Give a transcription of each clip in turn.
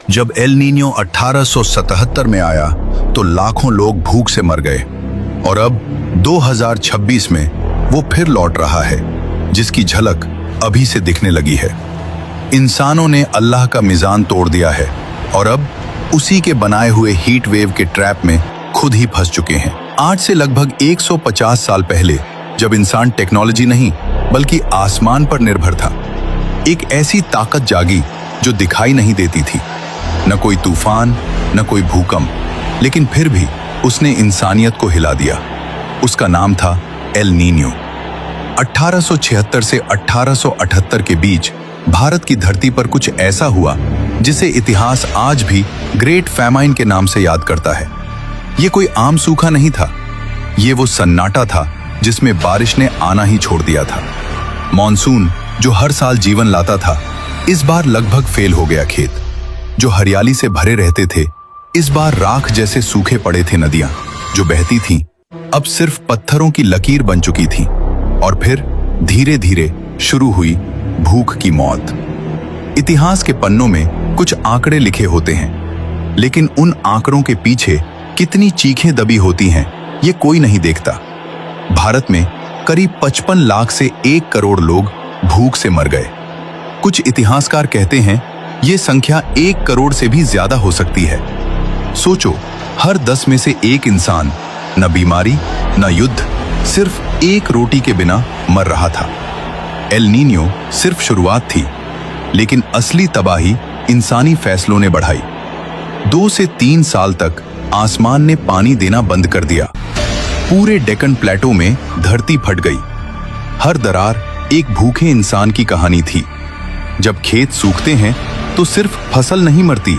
जब L Niño 1877 में आया तो लाखों लोग भूख से मर गए और अब 2026 में वो फिर लौट रहा है, जिसकी झलक अभी से दिखने लगी है। इंसानों ने अल्लाह का मिजान तोड़ दिया है और अब उसी के बनाए हुए हीट वेव के ट्रैप में खुद ही फंस चुके हैं। आज से लगभग 150 साल पहले, जब इंसान टेक्नोलॉजी नहीं बल्कि आसमान पर निर्भर था, एक ऐसी ताकत जागी जो दिखाई नहीं देती थी। न कोई तूफान, न कोई भूकंप, लेकिन फिर भी उसने इंसानियत को हिला दिया। उसका नाम था एल नीनियो। 1876 से 1878 के बीच भारत की धरती पर कुछ ऐसा हुआ जिसे इतिहास आज भी ग्रेट फैमाइन के नाम से याद करता है। ये कोई आम सूखा नहीं था, ये वो सन्नाटा था जिसमें बारिश ने आना ही छोड़ दिया था। मॉनसून जो हर साल जीवन लाता था, इस बार लगभग फेल हो गया। खेत जो हरियाली से भरे रहते थे, इस बार राख जैसे सूखे पड़े थे। नदियां जो बहती थीं, अब सिर्फ पत्थरों की लकीर बन चुकी थीं। और फिर धीरे धीरे शुरू हुई भूख की मौत। इतिहास के पन्नों में कुछ आंकड़े लिखे होते हैं, लेकिन उन आंकड़ों के पीछे कितनी चीखें दबी होती हैं, ये कोई नहीं देखता। भारत में करीब 55 लाख से 1 करोड़ लोग भूख से मर गए। कुछ इतिहासकार कहते हैं ये संख्या 1 करोड़ से भी ज्यादा हो सकती है। सोचो, हर 10 में से 1 इंसान न बीमारी न युद्ध, सिर्फ 1 रोटी के बिना मर रहा था। एल नीनियो सिर्फ शुरुआत थी, लेकिन असली तबाही इंसानी फैसलों ने बढ़ाई। 2 से 3 साल तक आसमान ने पानी देना बंद कर दिया। पूरे डेक्कन प्लेटो में धरती फट गई। हर दरार एक भूखे इंसान की कहानी थी। जब खेत सूखते हैं तो सिर्फ फसल नहीं मरती,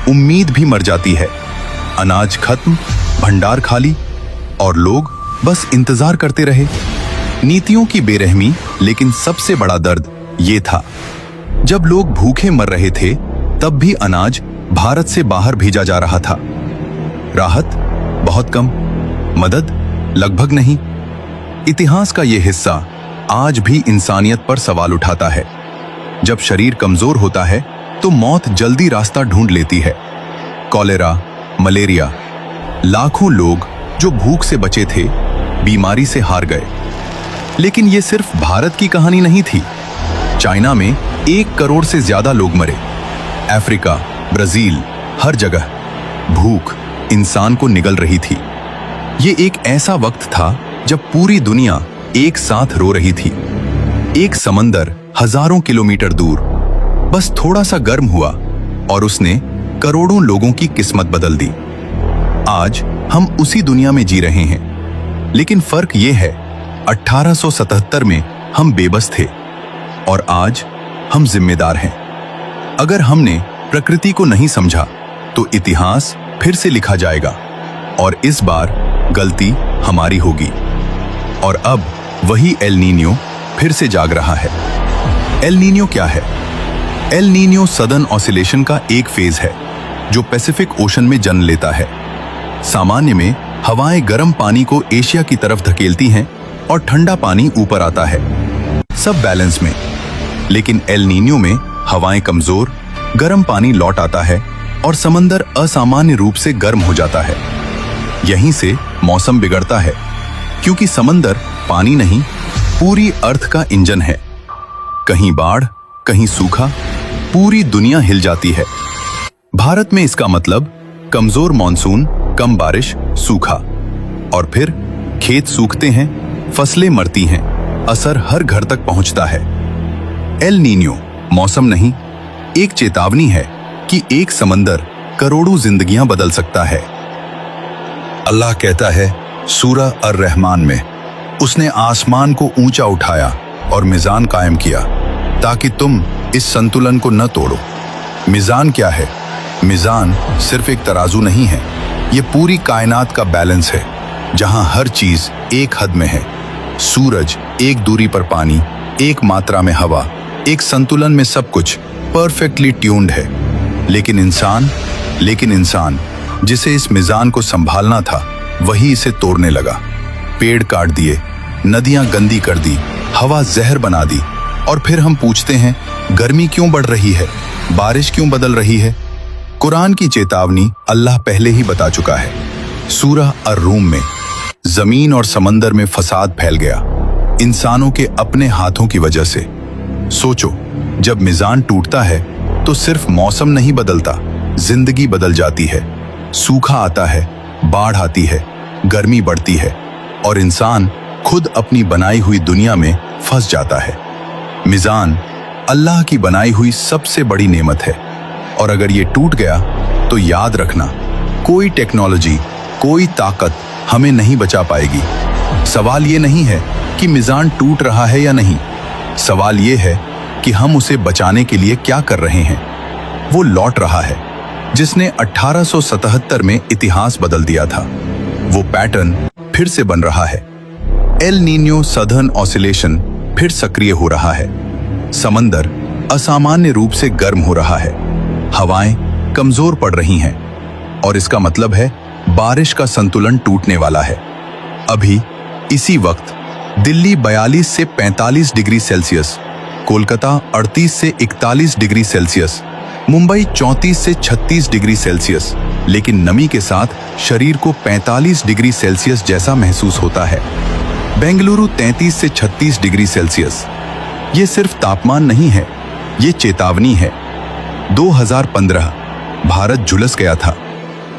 उम्मीद भी मर जाती है। अनाज खत्म, भंडार खाली, और लोग बस इंतजार करते रहे। नीतियों की बेरहमी, लेकिन सबसे बड़ा दर्द ये था, जब लोग भूखे मर रहे थे तब भी अनाज भारत से बाहर भेजा जा रहा था। राहत बहुत कम, मदद लगभग नहीं। इतिहास का यह हिस्सा आज भी इंसानियत पर सवाल उठाता है। जब शरीर कमजोर होता है तो मौत जल्दी रास्ता ढूंढ लेती है। कॉलेरा, मलेरिया, लाखों लोग जो भूख से बचे थे बीमारी से हार गए। लेकिन ये सिर्फ भारत की कहानी नहीं थी। चाइना में 1 करोड़ से ज्यादा लोग मरे। अफ्रीका, ब्राजील, हर जगह भूख इंसान को निगल रही थी। ये एक ऐसा वक्त था जब पूरी दुनिया एक साथ रो रही थी। एक समंदर हजारों किलोमीटर दूर बस थोड़ा सा गर्म हुआ और उसने करोड़ों लोगों की किस्मत बदल दी। आज हम उसी दुनिया में जी रहे हैं, लेकिन फर्क ये है, 1877 में हम बेबस थे और आज हम जिम्मेदार हैं। अगर हमने प्रकृति को नहीं समझा तो इतिहास फिर से लिखा जाएगा और इस बार गलती हमारी होगी। और अब वही एल नीनियो फिर से जाग रहा है। एल नीनियो क्या है? एल नीनियो सदर्न ऑसिलेशन का एक फेज है जो पैसिफिक ओशन में जन्म लेता है। सामान्य में हवाएं गर्म पानी को एशिया की तरफ धकेलती हैं और ठंडा पानी ऊपर आता है, सब बैलेंस में। लेकिन एल नीनियो में हवाएं कमजोर, गर्म पानी लौट आता है और समंदर असामान्य रूप से गर्म हो जाता है। यहीं से मौसम बिगड़ता है, क्योंकि समंदर पानी नहीं, पूरी अर्थ का इंजन है। कहीं बाढ़, कहीं सूखा, पूरी दुनिया हिल जाती है। भारत में इसका मतलब कमजोर मॉनसून, कम बारिश, सूखा, और फिर खेत सूखते हैं, फसलें मरती हैं, असर हर घर तक पहुंचता है। एल नीनियो मौसम नहीं, एक चेतावनी है कि एक समंदर करोड़ों जिंदगियां बदल सकता है। अल्लाह कहता है सूरह अर-रहमान में, उसने आसमान को ऊंचा उठाया और मिजान कायम किया ताकि तुम इस संतुलन को न तोड़ो। मिजान क्या है? मिजान सिर्फ एक तराजू नहीं है, ये पूरी कायनात का बैलेंस है, जहां हर चीज एक हद में है। सूरज एक दूरी पर, पानी एक मात्रा में, हवा एक संतुलन में, सब कुछ परफेक्टली ट्यून्ड है। लेकिन इंसान जिसे इस मिजान को संभालना था, वही इसे तोड़ने लगा। पेड़ काट दिए, नदियां गंदी कर दी, हवा जहर बना दी, और फिर हम पूछते हैं गर्मी क्यों बढ़ रही है, बारिश क्यों बदल रही है? कुरान की चेतावनी अल्लाह पहले ही बता चुका है। सूरह अर-रूम में जमीन और समंदर में फसाद फैल गया, इंसानों के अपने हाथों की वजह से। सोचो, जब मिजान टूटता है तो सिर्फ मौसम नहीं बदलता, जिंदगी बदल जाती है। सूखा आता है, बाढ़ आती है, गर्मी बढ़ती है और इंसान खुद अपनी बनाई हुई दुनिया में फंस जाता है। मिजान अल्लाह की बनाई हुई सबसे बड़ी नेमत है और अगर ये टूट गया तो याद रखना, कोई टेक्नोलॉजी, कोई ताकत हमें नहीं बचा पाएगी। सवाल ये नहीं है कि मिजान टूट रहा है या नहीं, सवाल ये है कि हम उसे बचाने के लिए क्या कर रहे हैं। वो लौट रहा है जिसने 1877 में इतिहास बदल दिया था। वो पैटर्न फिर से बन रहा है। एल नीनियो सदर्न ऑसिलेशन फिर सक्रिय हो रहा है। समंदर असामान्य रूप से गर्म हो रहा है, हवाएं कमजोर पड़ रही हैं और इसका मतलब है बारिश का संतुलन टूटने वाला है। अभी इसी वक्त दिल्ली 42 से 45 डिग्री सेल्सियस, कोलकाता 38 से 41 डिग्री सेल्सियस, मुंबई 34 से 36 डिग्री सेल्सियस, लेकिन नमी के साथ शरीर को 45 डिग्री सेल्सियस जैसा महसूस होता है। बेंगलुरु 33 से 36 डिग्री सेल्सियस। ये सिर्फ तापमान नहीं है, ये चेतावनी है। 2015 भारत झुलस गया था।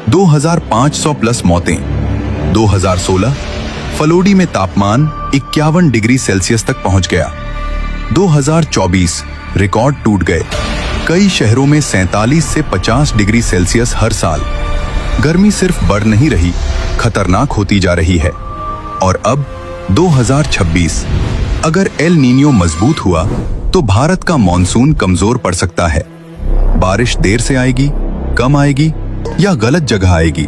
2500 प्लस मौतें। 2016 फलोडी में तापमान 51 डिग्री सेल्सियस तक पहुंच गया। 2024 रिकॉर्ड टूट गए। कई शहरों में 47 से 50 डिग्री सेल्सियस हर साल। गर्मी सिर्फ बढ़ नहीं रही, खतरनाक होती जा रही है। और अब 2026, अगर एल नीनियो मजबूत हुआ तो भारत का मॉनसून कमजोर पड़ सकता है। बारिश देर से आएगी, कम आएगी या गलत जगह आएगी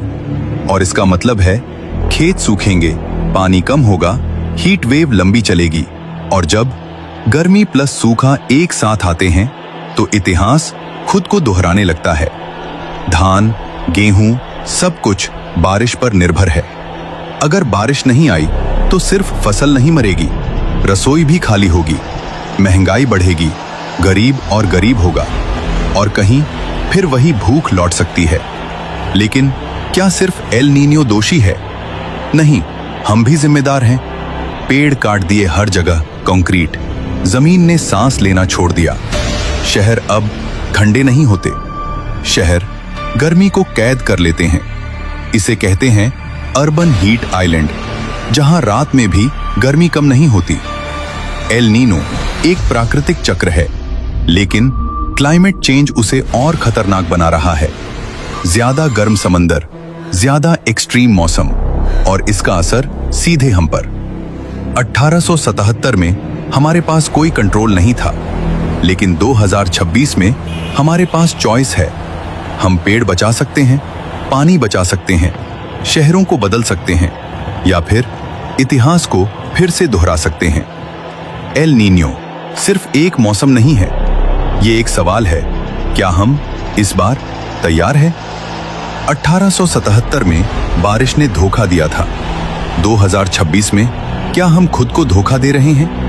और इसका मतलब है खेत सूखेंगे, पानी कम होगा, हीट वेव लंबी चलेगी। और जब गर्मी प्लस सूखा एक साथ आते हैं तो इतिहास खुद को दोहराने लगता है। धान, गेहूं, सब कुछ बारिश पर निर्भर है। अगर बारिश नहीं आई तो सिर्फ फसल नहीं मरेगी, रसोई भी खाली होगी, महंगाई बढ़ेगी, गरीब और गरीब होगा और कहीं फिर वही भूख लौट सकती है। लेकिन क्या सिर्फ एल नीनियो दोषी है? नहीं, हम भी जिम्मेदार हैं। पेड़ काट दिए हर जगह कंक्रीट, जमीन ने सांस लेना छोड़ दिया। शहर अब ठंडे नहीं होते, शहर गर्मी को कैद कर लेते हैं। इसे कहते हैं अर्बन हीट आइलैंड, जहां रात में भी गर्मी कम नहीं होती। एल नीनो एक प्राकृतिक चक्र है, लेकिन क्लाइमेट चेंज उसे और खतरनाक बना रहा है। ज्यादा गर्म समंदर, ज्यादा एक्सट्रीम मौसम और इसका असर सीधे हम पर। 1877 में हमारे पास कोई कंट्रोल नहीं था, लेकिन 2026 में हमारे पास चॉइस है। हम पेड़ बचा सकते हैं, पानी बचा सकते हैं, शहरों को बदल सकते हैं या फिर इतिहास को फिर से दोहरा सकते हैं। एल नीनियो सिर्फ एक मौसम नहीं है, ये एक सवाल है, क्या हम इस बार तैयार हैं? 1877 में बारिश ने धोखा दिया था। 2026 में क्या हम खुद को धोखा दे रहे हैं?